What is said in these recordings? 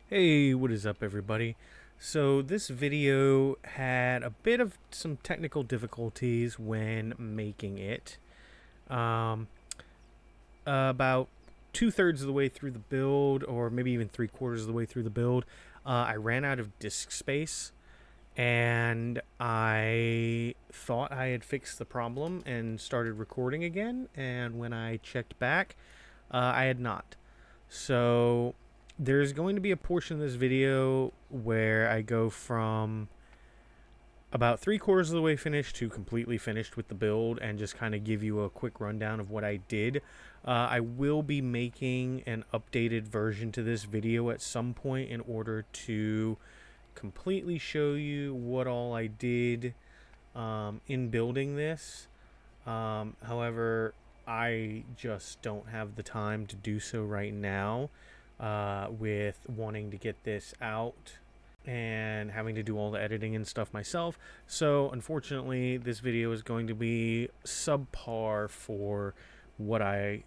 Hey, what is up everybody? So this video had a bit of some technical difficulties when making it. About 2/3 of the way through the build, or maybe even 3/4 of the way through the build, I ran out of disk space, and I thought I had fixed the problem and started recording again, and when I checked back, I had not. So there's going to be a portion of this video where I go from about 3/4 of the way finished to completely finished with the build and just kind of give you a quick rundown of what I did. I will be making an updated version to this video at some point in order to completely show you what all I did in building this. However, I just don't have the time to do so right now, with wanting to get this out and having to do all the editing and stuff myself. So unfortunately, this video is going to be subpar for what I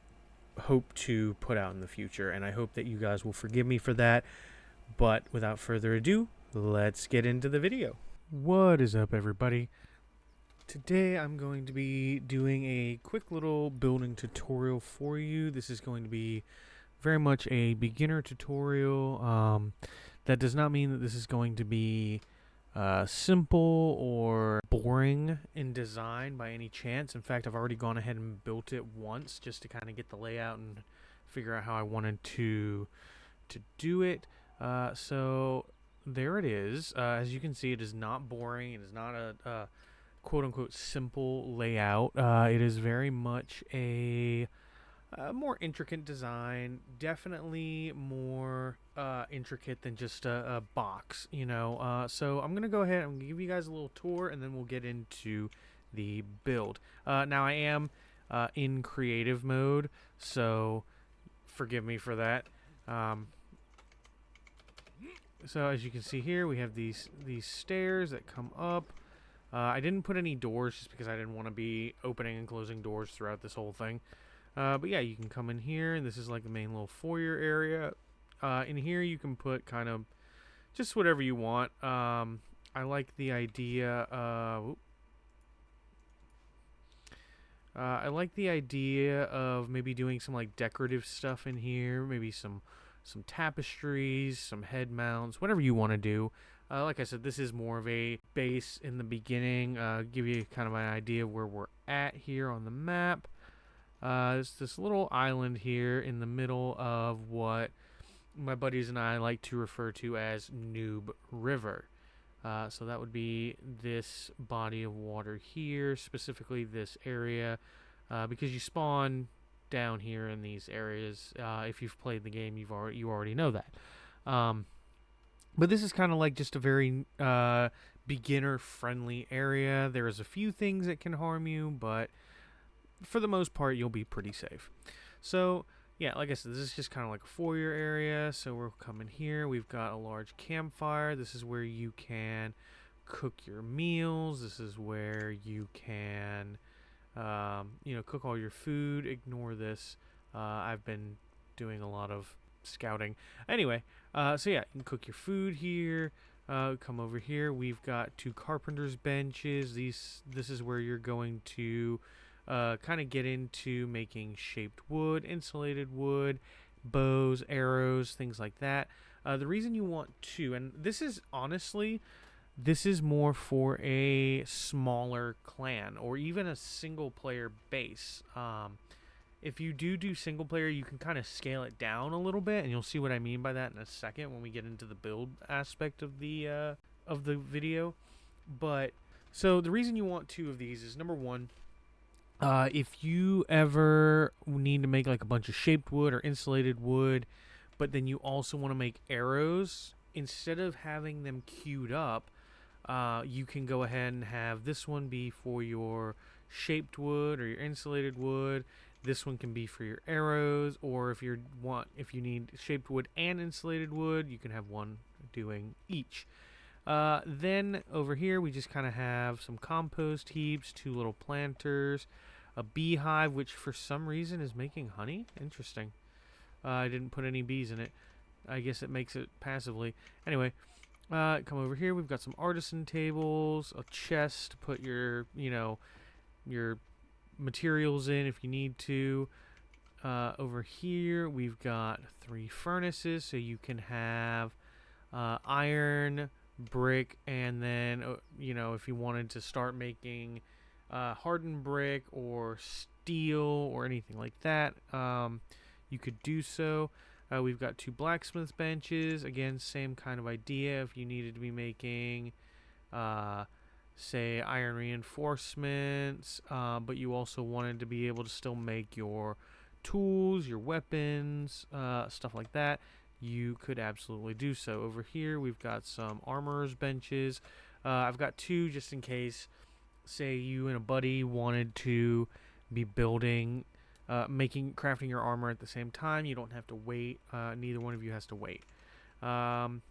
hope to put out in the future, and I hope that you guys will forgive me for that. But without further ado, let's get into the video. What is up everybody? Today I'm going to be doing a quick little building tutorial for you. This is going to be very much a beginner tutorial. That does not mean that this is going to be simple or boring in design by any chance. In fact, I've already gone ahead and built it once just to kind of get the layout and figure out how I wanted to do it. So there it is. As you can see, it is not boring. It is not a quote-unquote simple layout. It is very much a more intricate design, definitely more intricate than just a box, you know. So I'm gonna go ahead and give you guys a little tour, and then we'll get into the build. Now I am in creative mode, so forgive me for that. So as you can see here, we have these stairs that come up. I didn't put any doors just because I didn't want to be opening and closing doors throughout this whole thing. But yeah, you can come in here, and this is like the main little foyer area. In here you can put kind of just whatever you want. I like the idea of maybe doing some like decorative stuff in here, maybe some tapestries, some head mounts, whatever you want to do. Like I said, this is more of a base in the beginning, give you kind of an idea of where we're at here on the map. It's this little island here in the middle of what my buddies and I like to refer to as Noob River. So that would be this body of water here, specifically this area, because you spawn down here in these areas. If you've played the game, you already know that. But this is kind of like just a very beginner-friendly area. There's a few things that can harm you, but for the most part, you'll be pretty safe. So, yeah, like I said, this is just kind of like a foyer area. So we're coming here. We've got a large campfire. This is where you can cook your meals. This is where you can, cook all your food. Ignore this. I've been doing a lot of scouting. Anyway, so yeah, you can cook your food here. Come over here. We've got 2 carpenter's benches. This is where you're going to kind of get into making shaped wood, insulated wood, bows, arrows, things like that. The reason you want to, and this is more for a smaller clan or even a single player base. If you do single player, you can kind of scale it down a little bit, and you'll see what I mean by that in a second when we get into the build aspect of the video. But so the reason you want 2 of these is, number one, if you ever need to make like a bunch of shaped wood or insulated wood, but then you also want to make arrows, instead of having them queued up, you can go ahead and have this one be for your shaped wood or your insulated wood. This one can be for your arrows, or if you need shaped wood and insulated wood, you can have one doing each. Then over here we just kind of have some compost heaps, 2 little planters. a beehive, which for some reason is making honey. Interesting. I didn't put any bees in it. I guess it makes it passively. Anyway, come over here. We've got some artisan tables, a chest to put your, your materials in if you need to. Over here, we've got 3 furnaces, so you can have iron, brick, and then, if you wanted to start making hardened brick or steel or anything like that, you could do so. We've got 2 blacksmith benches. Again, same kind of idea. If you needed to be making, say, iron reinforcements, but you also wanted to be able to still make your tools, your weapons, stuff like that, you could absolutely do so. Over here, we've got some armorer's benches. I've got 2 just in case, say, you and a buddy wanted to be building, crafting your armor at the same time. You don't have to wait. Neither one of you has to wait. Come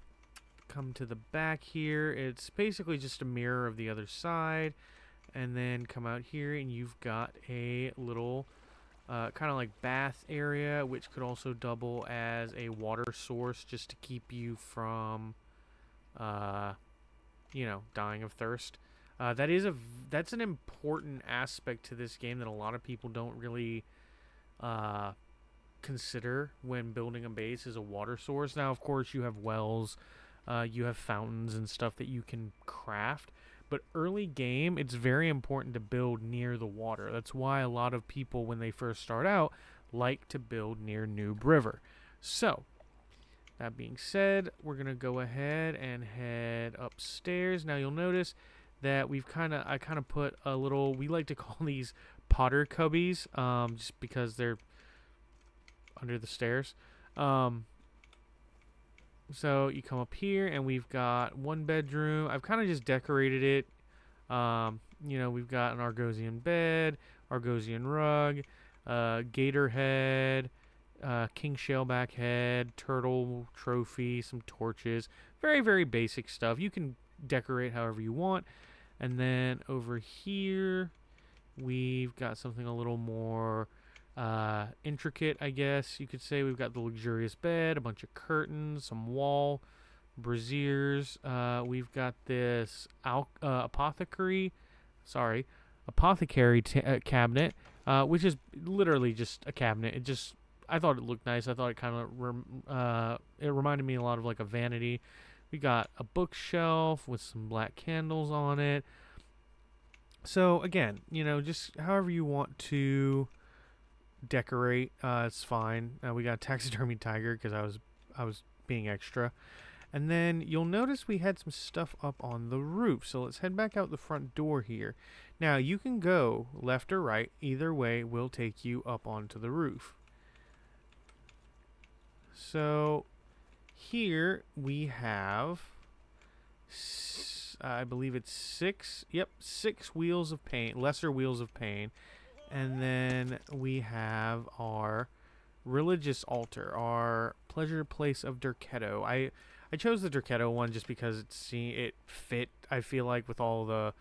to the back here. It's basically just a mirror of the other side. And then come out here, and you've got a little kind of like bath area, which could also double as a water source just to keep you from, dying of thirst. That's an important aspect to this game that a lot of people don't really consider when building a base, is a water source. Now, of course, you have wells, you have fountains and stuff that you can craft. But early game, it's very important to build near the water. That's why a lot of people, when they first start out, like to build near Noob River. So, that being said, we're going to go ahead and head upstairs. Now, you'll notice that I kind of put a little, we like to call these Potter cubbies, just because they're under the stairs. So you come up here, and we've got 1 bedroom. I've kind of just decorated it. We've got an Argosian bed, Argosian rug, gator head, king shellback head, turtle trophy, some torches. Very, very basic stuff. You can decorate however you want. And then over here, we've got something a little more intricate, I guess you could say. We've got the luxurious bed, a bunch of curtains, some wall braziers. We've got this apothecary cabinet, which is literally just a cabinet. I thought it looked nice. I thought it kind of it reminded me a lot of like a vanity. We got a bookshelf with some black candles on it. So again, just however you want to decorate, it's fine. We got a taxidermy tiger because I was being extra. And then you'll notice we had some stuff up on the roof. So let's head back out the front door here. Now you can go left or right. Either way will take you up onto the roof. So here we have, I believe it's 6. Yep, 6 wheels of paint, lesser wheels of paint. And then we have our religious altar, our pleasure place of Derketo. I chose the Derketo one just because it fit, I feel like, with all the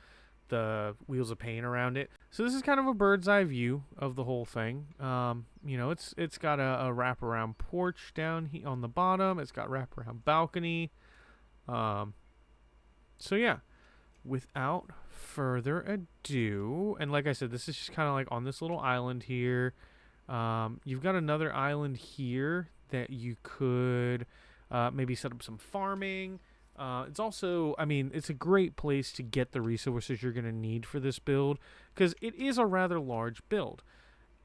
wheels of paint around it. So this is kind of a bird's eye view of the whole thing. It's got a wraparound porch down here on the bottom. It's got wraparound balcony. So yeah, without further ado, and like I said, this is just kind of like on this little island here. You've got another island here that you could maybe set up some farming. It's also, it's a great place to get the resources you're going to need for this build, because it is a rather large build.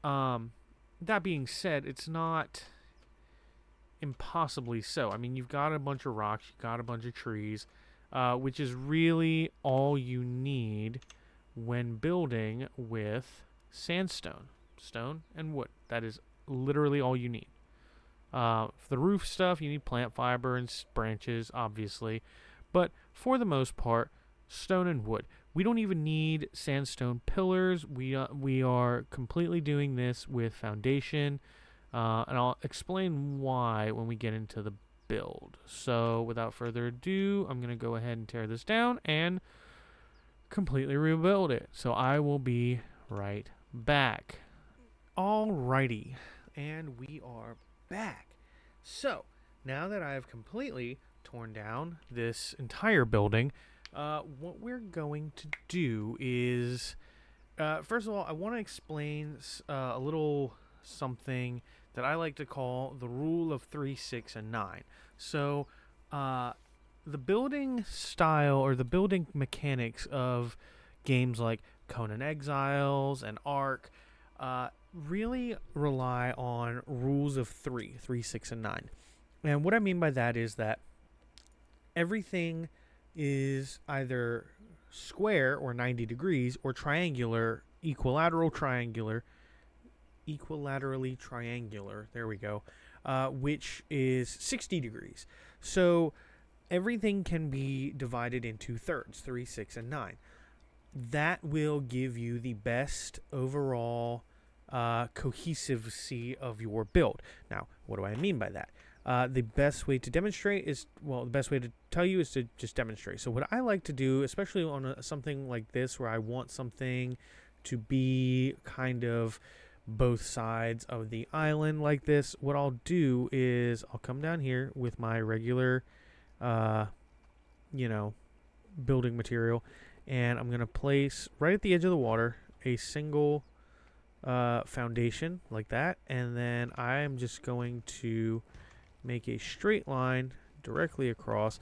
That being said, it's not impossibly so. You've got a bunch of rocks, you've got a bunch of trees, which is really all you need when building with sandstone, stone, and wood. That is literally all you need. For the roof stuff, you need plant fiber and branches, obviously. But for the most part, stone and wood. We don't even need sandstone pillars. We are completely doing this with foundation. And I'll explain why when we get into the build. So without further ado, I'm going to go ahead and tear this down and completely rebuild it. So I will be right back. Alrighty, and we are back. So, now that I've completely torn down this entire building, what we're going to do is, first of all, I want to explain a little something that I like to call the rule of 3, 6, and 9. So, the building style or the building mechanics of games like Conan Exiles and Ark really rely on rules of 3, 3, 6, and 9. And what I mean by that is that everything is either square or 90 degrees or triangular, equilaterally triangular, there we go, which is 60 degrees. So everything can be divided into thirds, 3, 6, and 9. That will give you the best overall cohesiveness of your build. Now, what do I mean by that? The best way to demonstrate is, the best way to tell you is to just demonstrate. So what I like to do, especially on something like this where I want something to be kind of both sides of the island like this, what I'll do is I'll come down here with my regular, building material, and I'm going to place right at the edge of the water a single foundation like that, and then I'm just going to make a straight line directly across.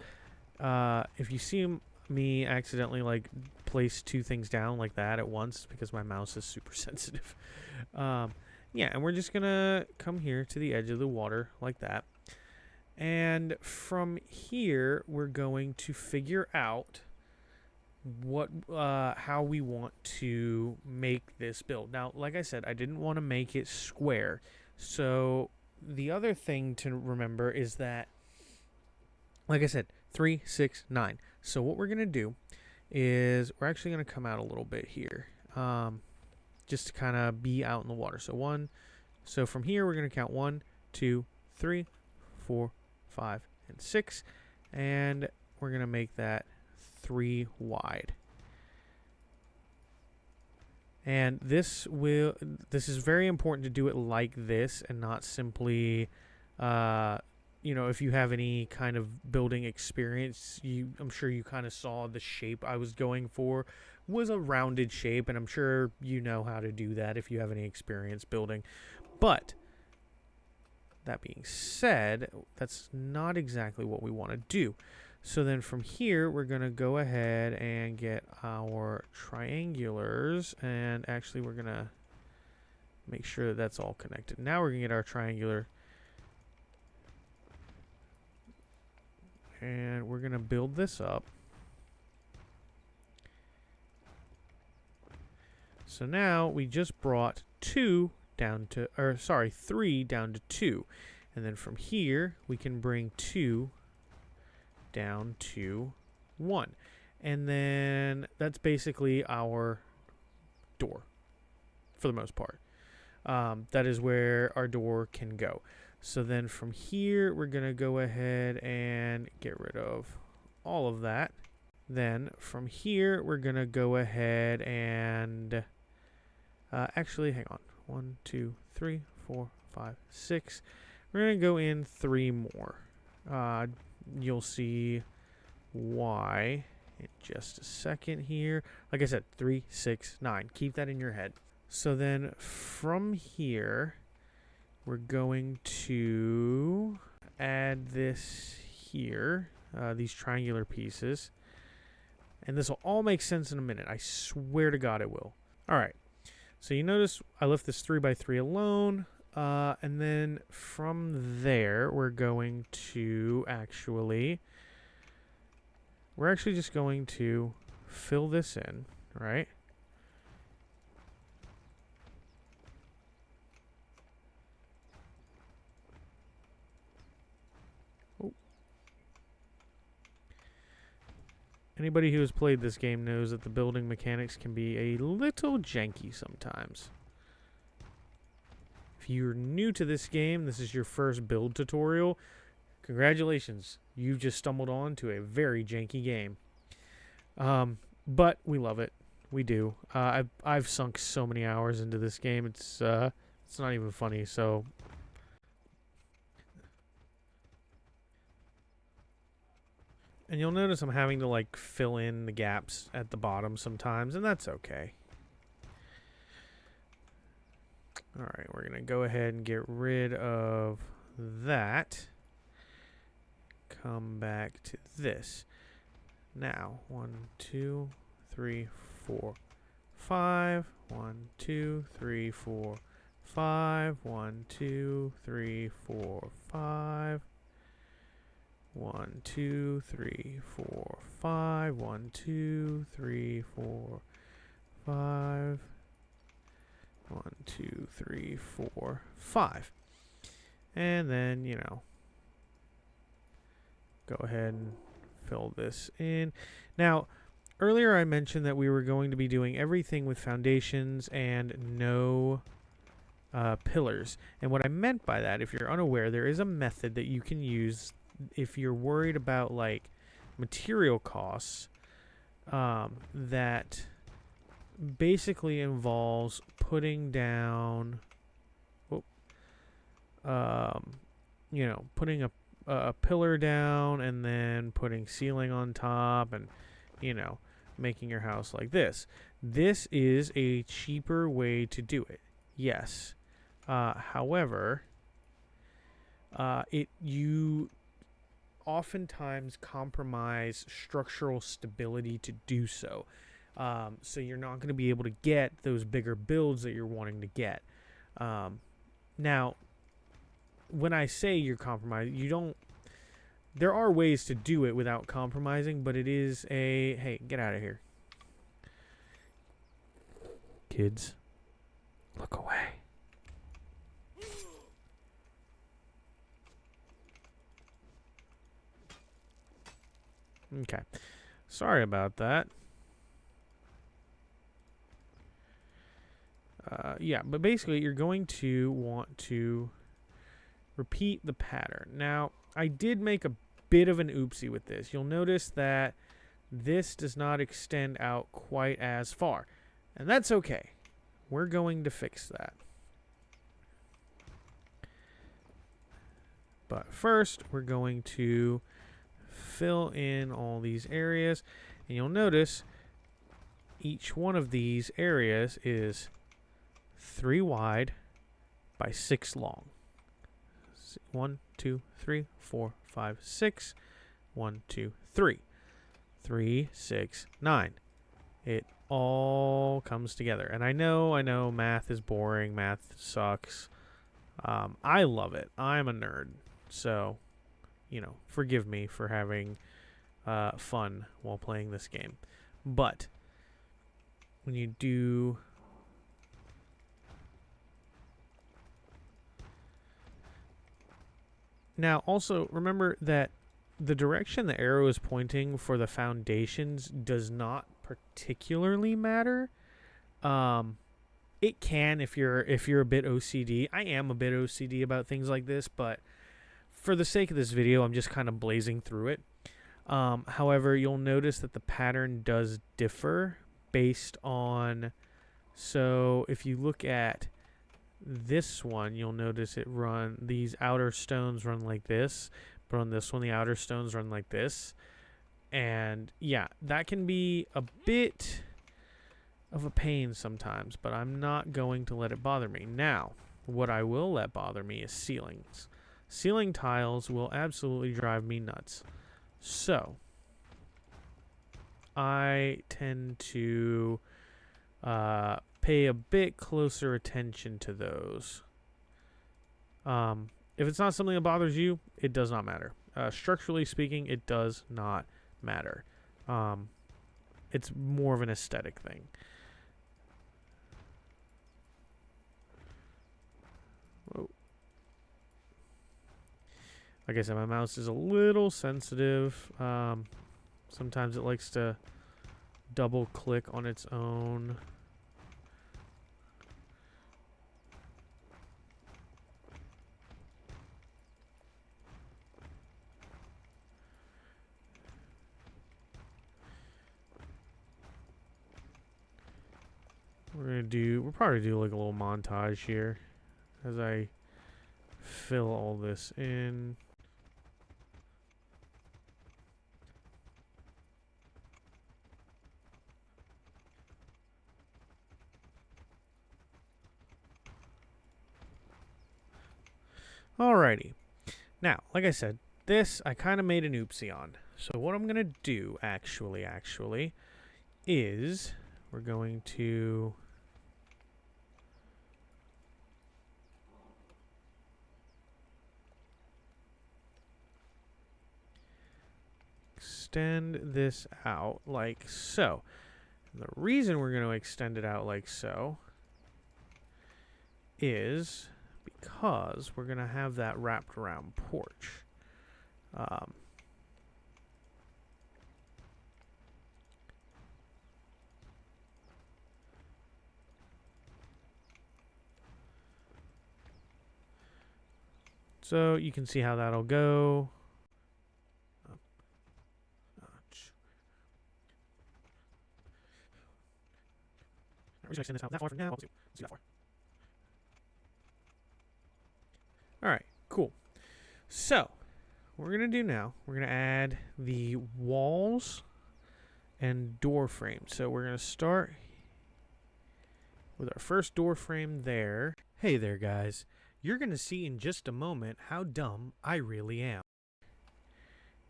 If you see me accidentally place two things down like that at once, because my mouse is super sensitive. And we're just gonna come here to the edge of the water like that, and from here we're going to figure out how we want to make this build. Now, like I said, I didn't want to make it square. So the other thing to remember is that, like I said, 3, 6, 9. So what we're going to do is we're actually going to come out a little bit here, just to kind of be out in the water. So from here, we're going to count 1, 2, 3, 4, 5, and 6. And we're going to make that 3 wide. And this is very important to do it like this and not simply, if you have any kind of building experience, I'm sure you kind of saw the shape I was going for was a rounded shape, and I'm sure you know how to do that if you have any experience building. But that being said, that's not exactly what we want to do. So then from here, we're going to go ahead and get our triangulars. And actually, we're going to make sure that that's all connected. Now we're going to get our triangular. And we're going to build this up. So now we just brought 3 down to 2. And then from here, we can bring 2 down to 1, and then that's basically our door for the most part. That is where our door can go. So then from here, we're gonna go ahead and get rid of all of that. Then from here, we're gonna go ahead and actually, hang on, 1, 2, 3, 4, 5, 6. We're gonna go in 3 more. You'll see why in just a second here. Like I said, 3, 6, 9. Keep that in your head. So then from here, we're going to add this here, these triangular pieces. And this will all make sense in a minute. I swear to God it will. All right. So you notice I left this 3 by 3 alone. And then from there, we're actually just going to fill this in, right? Oh. Anybody who has played this game knows that the building mechanics can be a little janky sometimes. If you're new to this game, this is your first build tutorial, congratulations. You've just stumbled on to a very janky game. But we love it. we do. I've sunk so many hours into this game. It's not even funny. So, and you'll notice I'm having to like fill in the gaps at the bottom sometimes, and that's okay. All right, we're gonna go ahead and get rid of that. Come back to this. Now, 1, 2, 3, 4, 5. 1, 2, 3, 4, 5. 1, 2, 3, 4, 5. 1, 2, 3, 4, 5. 1, 2, 3, 4, 5. 1, 2, 3, 4, 5. And then, you know, go ahead and fill this in. Now, earlier I mentioned that we were going to be doing everything with foundations and no pillars. And what I meant by that, if you're unaware, there is a method that you can use if you're worried about like material costs that basically involves putting down, you know, putting a pillar down and then putting ceiling on top and, you know, making your house like this. This is a cheaper way to do it. Yes. However, you oftentimes compromise structural stability to do so. So you're not going to be able to get those bigger builds that you're wanting to get. Now, when I say you're compromising, you don't. There are ways to do it without compromising, but it is a hey, get out of here, kids. Look away. Okay, sorry about that. Yeah, but basically you're going to want to repeat the pattern. Now, I did make a bit of an oopsie with this. You'll notice that this does not extend out quite as far, and that's okay. We're going to fix that. But first, we're going to fill in all these areas, and you'll notice each one of these areas is 3 wide by 6 long. 1, 2, 3, 4, 5, 6. 1, 2, 3. 3, 6, 9. It all comes together. And I know math is boring. Math sucks. I love it. I'm a nerd. So, you know, forgive me for having fun while playing this game. But when you do... Now, also, remember that the direction the arrow is pointing for the foundations does not particularly matter. It can if you're a bit OCD. I am a bit OCD about things like this, but for the sake of this video, I'm just kind of blazing through it. However, you'll notice that the pattern does differ based on... So, if you look at this one, you'll notice these outer stones run like this, but on this one the outer stones run like this. And yeah, that can be a bit of a pain sometimes, but I'm not going to let it bother me. Now, what I will let bother me is ceilings. Ceiling tiles will absolutely drive me nuts. So I tend to pay a bit closer attention to those. If it's not something that bothers you, it does not matter. Structurally speaking, it does not matter. It's more of an aesthetic thing. Whoa. Like I said, my mouse is a little sensitive. Sometimes it likes to double click on its own. we'll probably do like a little montage here as I fill all this in. Alrighty. Now, like I said, this I kind of made an oopsie on. So what I'm gonna do actually is we're going to extend this out like so. And the reason we're going to extend it out like so is because we're going to have that wrapped around porch. So you can see how that'll go. We're just going to extend this out that far for now. Let's do that far. Alright, cool. So, what we're going to do now, we're going to add the walls and door frame. So we're going to start with our first door frame there. Hey there, guys. You're going to see in just a moment how dumb I really am.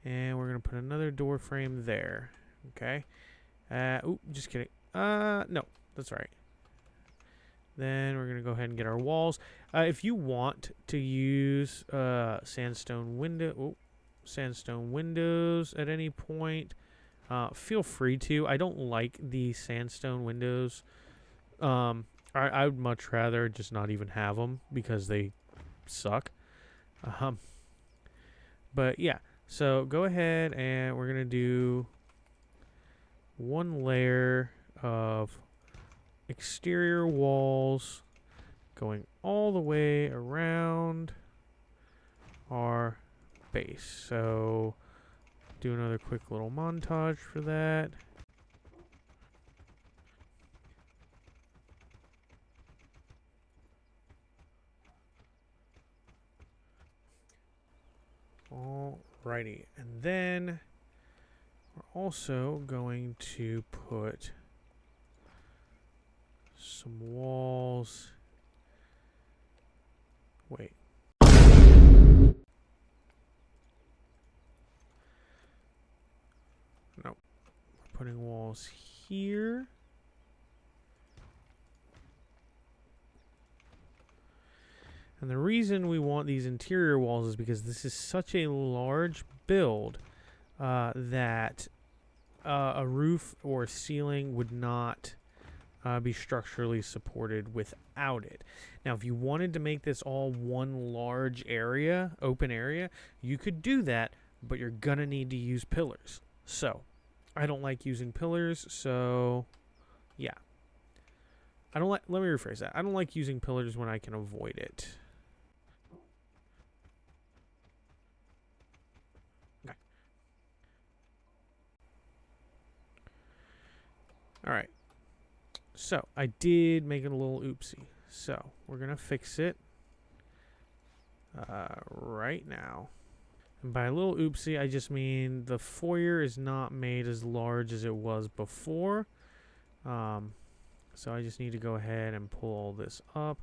And we're going to put another door frame there. Okay. Just kidding. No, that's right. Then we're going to go ahead and get our walls. If you want to use sandstone windows at any point, feel free to. I don't like the sandstone windows. I would much rather just not even have them because they suck. But yeah, so go ahead and we're going to do one layer of exterior walls going all the way around our base. So do another quick little montage for that. Alrighty, and then we're also going to put some walls. Wait. No. We're putting walls here. And the reason we want these interior walls is because this is such a large build that a roof or ceiling would not be structurally supported without it. Now, if you wanted to make this all one large area, open area, you could do that, but you're gonna need to use pillars. So, I don't like using pillars, so yeah. Let me rephrase that. I don't like using pillars when I can avoid it. Okay. Alright. So, I did make it a little oopsie. So, we're going to fix it right now. And by a little oopsie, I just mean the foyer is not made as large as it was before. So I just need to go ahead and pull all this up.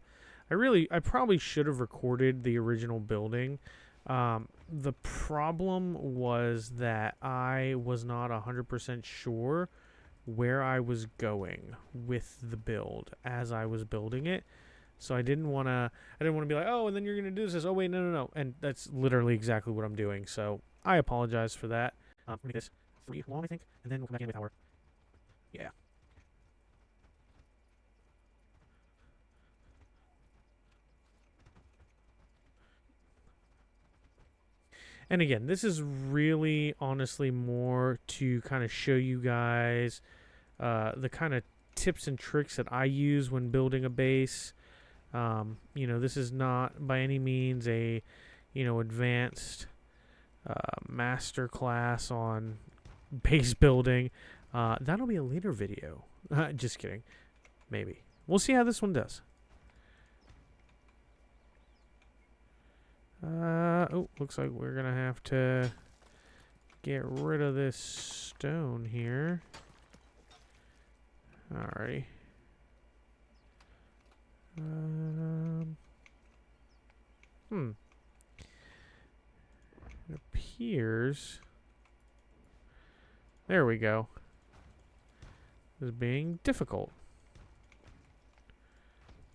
I probably should have recorded the original building. The problem was that I was not 100% sure where I was going with the build as I was building it. So I didn't want to be like, oh, and then you're going to do this. Oh, wait, no. And that's literally exactly what I'm doing. So I apologize for that. Make this 3 long, I think, and then we'll come back in with our, yeah. And again, this is really honestly more to kind of show you guys the kind of tips and tricks that I use when building a base. This is not by any means a, advanced master class on base building. That'll be a later video. Just kidding. Maybe. We'll see how this one does. Oh, looks like we're going to have to get rid of this stone here. Alrighty. It appears... There we go. Is being difficult.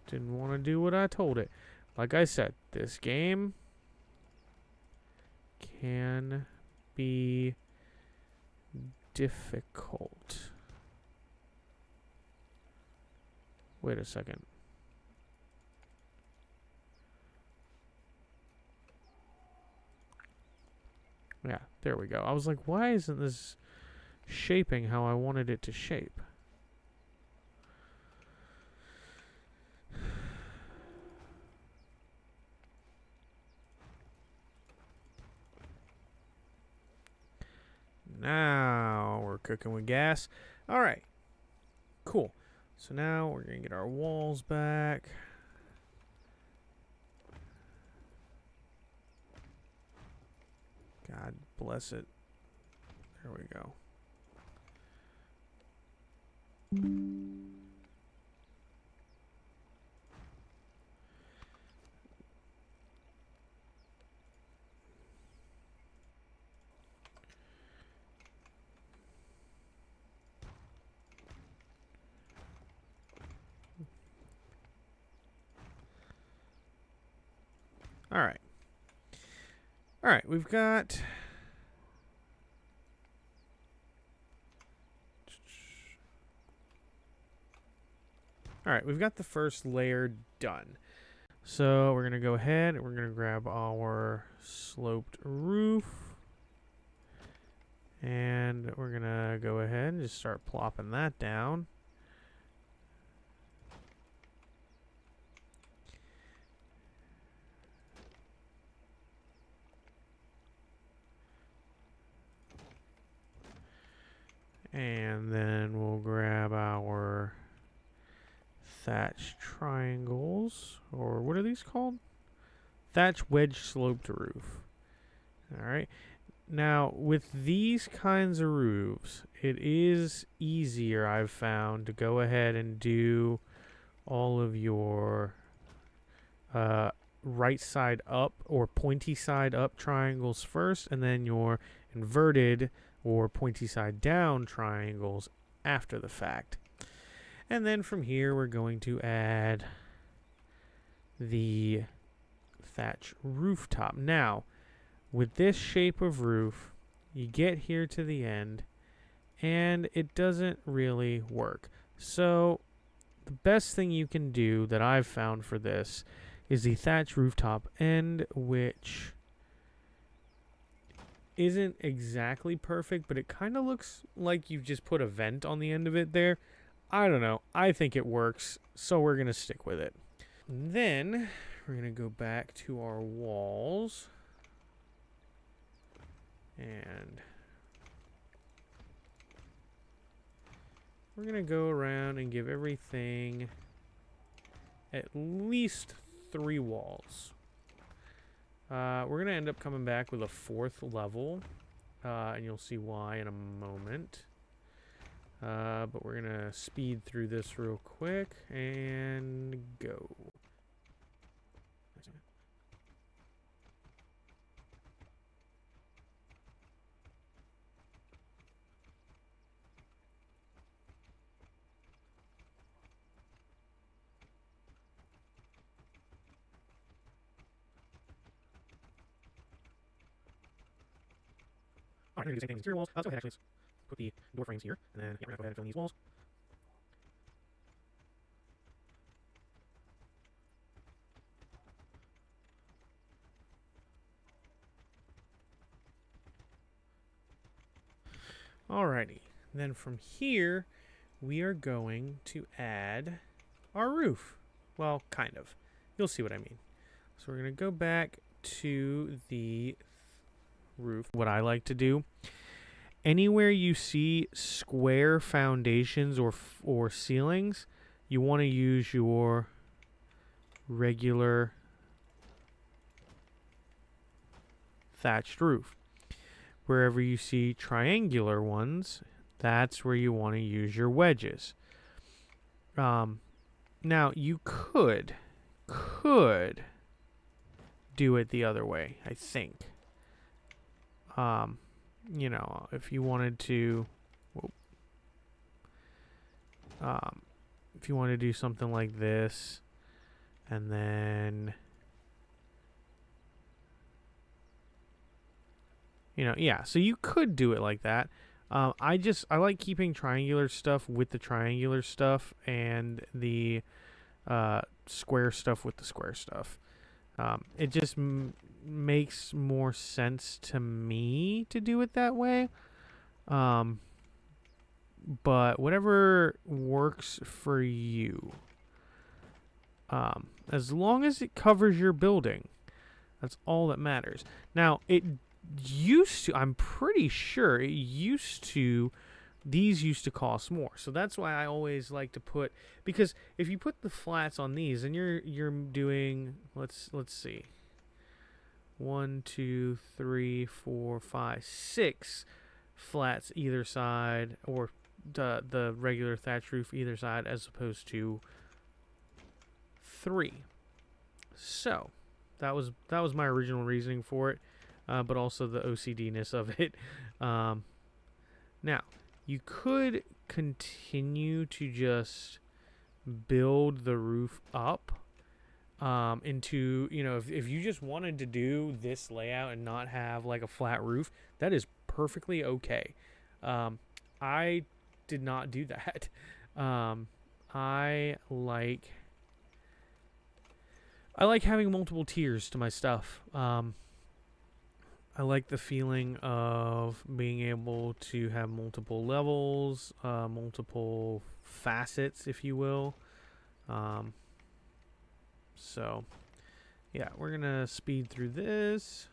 Didn't want to do what I told it. Like I said, this game can be difficult. Wait a second. Yeah, there we go. I was like, why isn't this shaping how I wanted it to shape? Now we're cooking with gas. All right, cool. So now we're going to get our walls back. God bless it. There we go. All right. All right, we've got... All right, we've got the first layer done. So we're going to go ahead and we're going to grab our sloped roof. And we're going to go ahead and just start plopping that down. And then we'll grab our thatch triangles, or what are these called? Thatch wedge sloped roof. All right. Now, with these kinds of roofs, it is easier, I've found, to go ahead and do all of your right side up or pointy side up triangles first, and then your inverted or pointy side down triangles after the fact. And then from here, we're going to add the thatch rooftop. Now, with this shape of roof, you get here to the end, and it doesn't really work. So, the best thing you can do that I've found for this is the thatch rooftop end, which isn't exactly perfect, but it kind of looks like you've just put a vent on the end of it there. I don't know. I think it works, so we're going to stick with it. And then we're going to go back to our walls. And we're going to go around and give everything at least 3 walls. We're going to end up coming back with a 4th level, and you'll see why in a moment. But we're going to speed through this real quick and go. Alright, I'm going to do the same thing with exterior walls. Let's go ahead, actually. Let's put the door frames here, and then we're going to go ahead and fill in these walls. Alrighty. Then from here, we are going to add our roof. Well, kind of. You'll see what I mean. So we're going to go back to the roof. What I like to do, anywhere you see square foundations or ceilings, you want to use your regular thatched roof. Wherever you see triangular ones, that's where you want to use your wedges. Now you could do it the other way, I think. You know, if you wanted to, if you want to do something like this, and then, you know, yeah, so you could do it like that. I like keeping triangular stuff with the triangular stuff and the square stuff with the square stuff. It just makes more sense to me to do it that way. But whatever works for you. As long as it covers your building, that's all that matters. Now, it used to, I'm pretty sure it used to, these used to cost more. So that's why I always like to put, because if you put the flats on these, and you're doing, let's see, 1, 2, 3, 4, 5, 6 flats either side, or the regular thatch roof either side, as opposed to 3. So that was my original reasoning for it, but also the OCD-ness of it. Now, you could continue to just build the roof up into, you know, if you just wanted to do this layout and not have like a flat roof, that is perfectly okay. I did not do that. I like having multiple tiers to my stuff. I like the feeling of being able to have multiple levels, multiple facets, if you will. So, yeah, we're going to speed through this.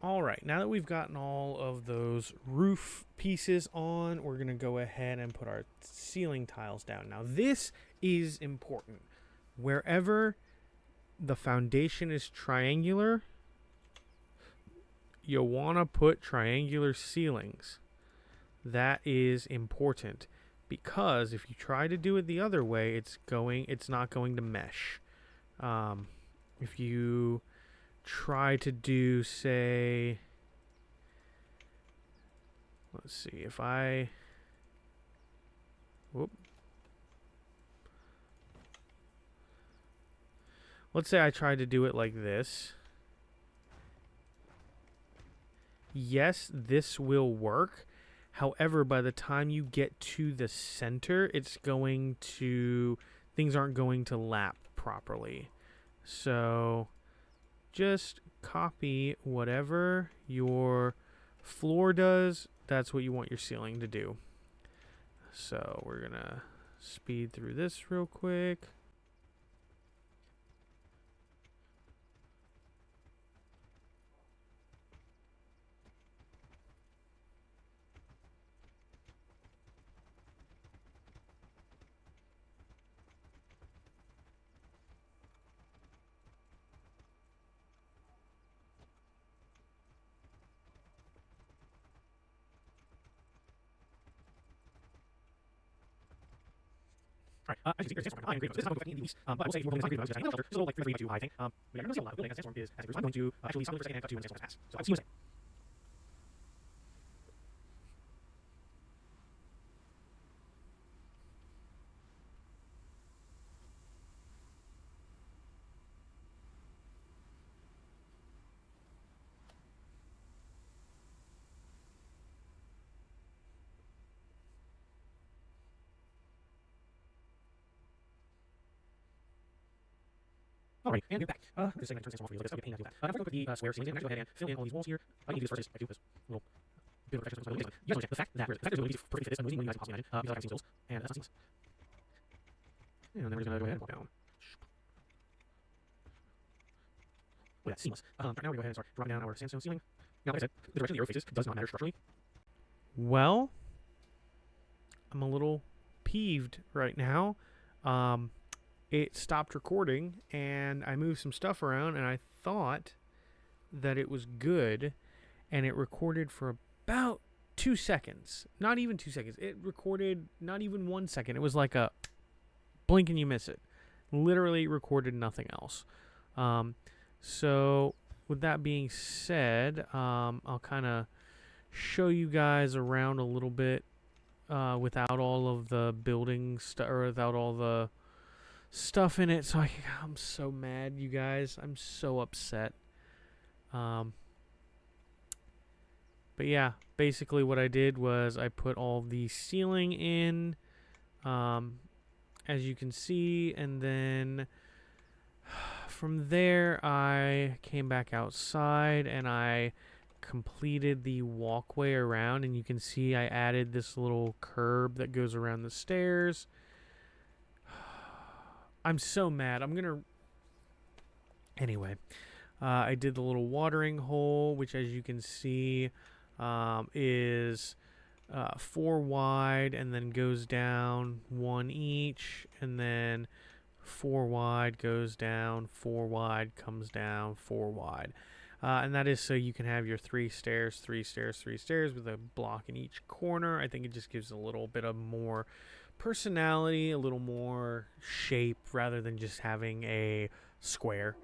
All right, now that we've gotten all of those roof pieces on, we're going to go ahead and put our ceiling tiles down. Now, this is important. Wherever the foundation is triangular, you'll want to put triangular ceilings. That is important, because if you try to do it the other way, it's not going to mesh. If you try to do, say, let's see, if I, let's say I tried to do it like this. Yes, this will work. However, by the time you get to the center, things aren't going to lap properly. So just copy whatever your floor does. That's what you want your ceiling to do. So we're going to speed through this real quick. Alright, as you can see, there's a sandstorm. I am grading this. This is not going to affect any of these. But I will say, if you're building this, this is a little like 3 by 2 high thing. But you're going to see a lot of building as a sandstorm is as a I'm going to actually stop for a second and cut to when the sandstorm has passed. So I'll see you in a second. Alright, and we're back. This segment turns this off for you. Look, it's a pain to do that. Now if I go put the square ceilings in, I'm going to go ahead and fill in all these walls here. All you need to do is first is I do this little build the fact that there's no perfect fit this noisy, nice and possibly because I've seen skills, and that's not seamless. And then we're just gonna go ahead and walk down. Oh, yeah, seamless. Right now we're gonna go ahead and start dropping down our sandstone ceiling. Now, like I said, the direction the arrow faces does not matter structurally. Well, I'm a little peeved right now. It stopped recording, and I moved some stuff around, and I thought that it was good, and it recorded for about 2 seconds. Not even 2 seconds. It recorded not even 1 second. It was like a blink and you miss it. Literally recorded nothing else. So with that being said, I'll kind of show you guys around a little bit without all of the building stuff, or without all the stuff in it. So I'm so mad, you guys. I'm so upset. But yeah, basically what I did was I put all the ceiling in, as you can see, and then from there I came back outside and I completed the walkway around, and you can see I added this little curb that goes around the stairs. I'm so mad. Anyway, I did the little watering hole, which as you can see is 4 wide and then goes down 1 each, and then 4 wide goes down, 4 wide comes down, 4 wide. And that is so you can have your 3 stairs, 3 stairs, 3 stairs with a block in each corner. I think it just gives a little bit of more personality, a little more shape, rather than just having a square.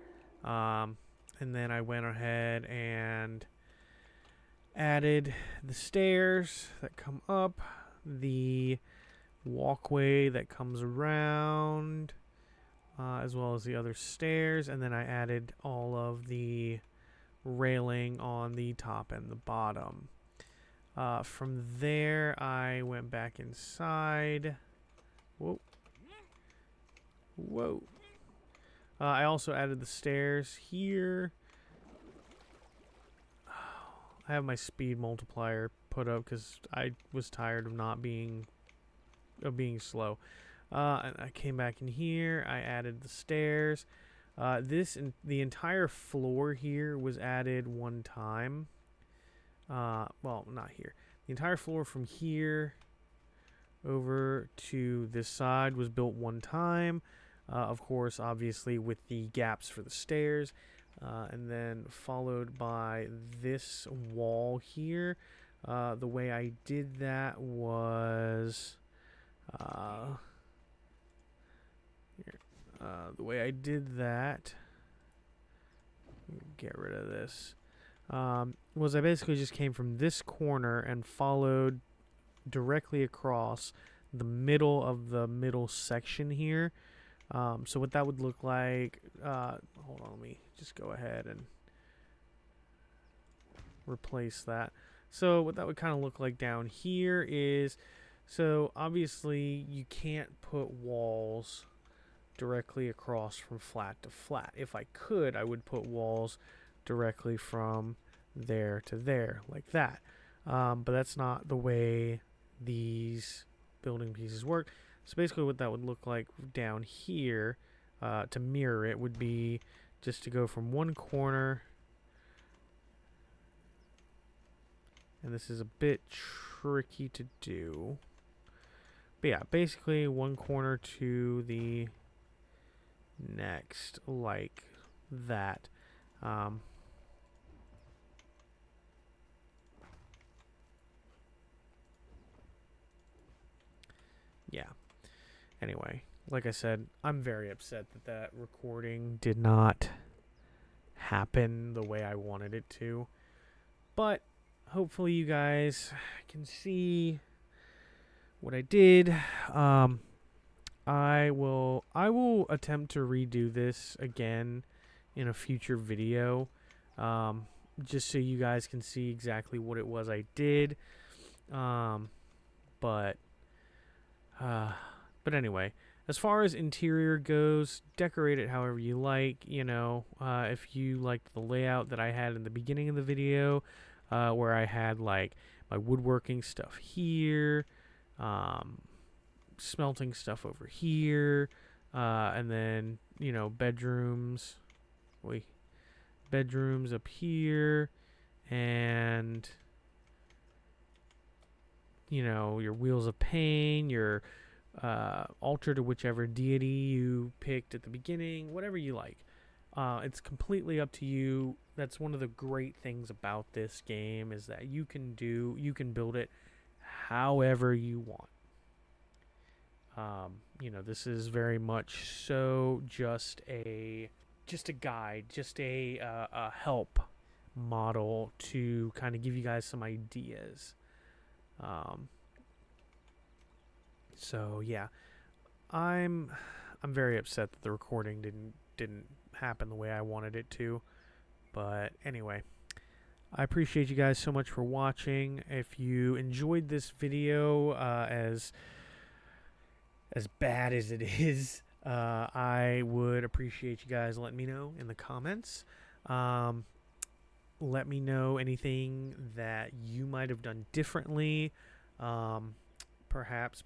And then I went ahead and added the stairs that come up, the walkway that comes around, as well as the other stairs, and then I added all of the railing on the top and the bottom. From there, I went back inside. Whoa. Whoa. I also added the stairs here. I have my speed multiplier put up because I was tired of being slow. And I came back in here. I added the stairs. The entire floor here was added one time. Well, not here. The entire floor from here over to this side was built one time. Of course, obviously with the gaps for the stairs. And then followed by this wall here. The way I did that was... the way I did that, get rid of this, was I basically just came from this corner and followed directly across the middle of the middle section here. So what that would look like, hold on, let me just go ahead and replace that. So what that would kind of look like down here is, so obviously you can't put walls directly across from flat to flat. If I could, I would put walls directly from there to there, like that. But that's not the way these building pieces work. So basically what that would look like down here, to mirror it, would be just to go from one corner, and this is a bit tricky to do, but yeah, basically one corner to the next, like that. Yeah. Anyway, like I said, I'm very upset that that recording did not happen the way I wanted it to. But hopefully you guys can see what I did. I will attempt to redo this again in a future video, just so you guys can see exactly what it was I did. But anyway, as far as interior goes, decorate it however you like. You know, if you liked the layout that I had in the beginning of the video, where I had like my woodworking stuff here, smelting stuff over here, and then, you know, bedrooms up here, and, you know, your wheels of pain, your altar to whichever deity you picked at the beginning, whatever you like. It's completely up to you. That's one of the great things about this game, is that you can build it however you want. You know, this is very much so just a guide, just a help model to kind of give you guys some ideas. So yeah, I'm very upset that the recording didn't happen the way I wanted it to. But anyway, I appreciate you guys so much for watching. If you enjoyed this video, as bad as it is, I would appreciate you guys letting me know in the comments. Let me know anything that you might have done differently, perhaps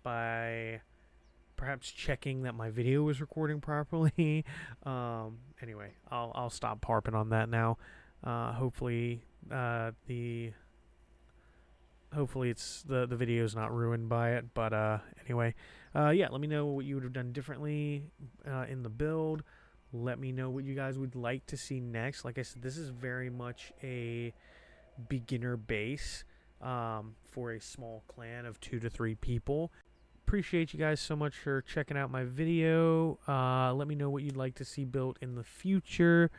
checking that my video was recording properly. Anyway, I'll stop harping on that now. Hopefully it's the video's not ruined by it. But anyway, yeah, let me know what you would have done differently in the build. Let me know what you guys would like to see next. Like I said, this is very much a beginner base for a small clan of 2 to 3 people. Appreciate you guys so much for checking out my video. Let me know what you'd like to see built in the future.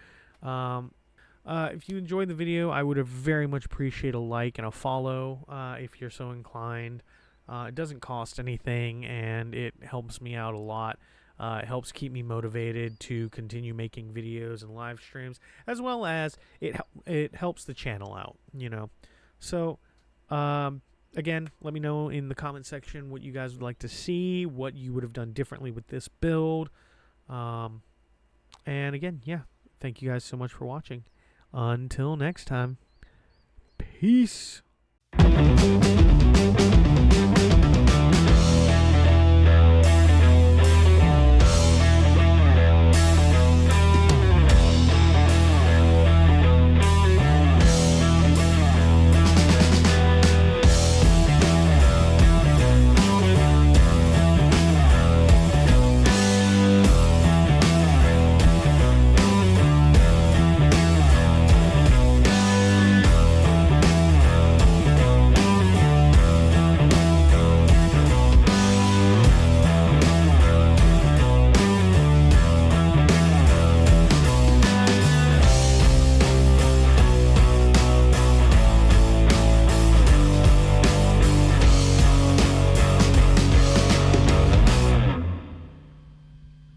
If you enjoyed the video, I would have very much appreciate a like and a follow if you're so inclined. It doesn't cost anything, and it helps me out a lot. It helps keep me motivated to continue making videos and live streams, as well as it helps the channel out, you know. So, again, let me know in the comment section what you guys would like to see, what you would have done differently with this build. And again, yeah, thank you guys so much for watching. Until next time, peace.